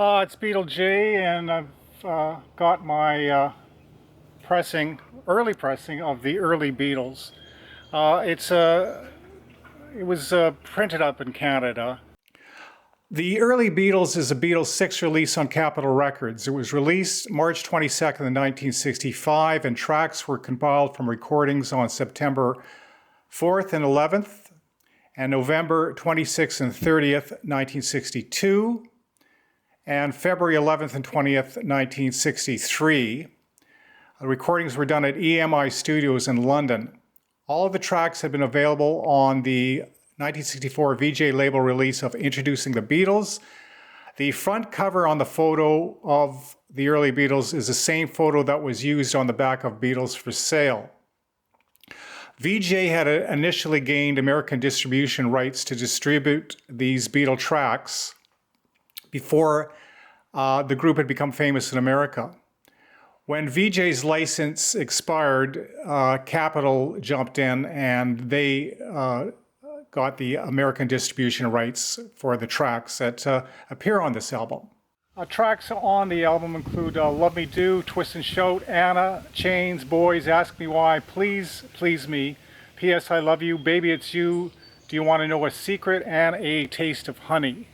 It's Beatle J, and I've got my early pressing of the early Beatles. It was printed up in Canada. The early Beatles is a Beatles 6 release on Capitol Records. It was released March 22nd, 1965, and tracks were compiled from recordings on September 4th and 11th, and November 26th and 30th, 1962. And February 11th and 20th, 1963. The recordings were done at EMI Studios in London. All of the tracks have been available on the 1964 VJ label release of Introducing the Beatles. The front cover on the photo of the early Beatles is the same photo that was used on the back of Beatles for Sale. VJ had initially gained American distribution rights to distribute these Beatle tracks before the group had become famous in America. When VJ's license expired, Capitol jumped in and they got the American distribution rights for the tracks that appear on this album. Tracks on the album include Love Me Do, Twist and Shout, Anna, Chains, Boys, Ask Me Why, Please, Please Me, P.S. I Love You, Baby It's You, Do You Want to Know a Secret, and A Taste of Honey.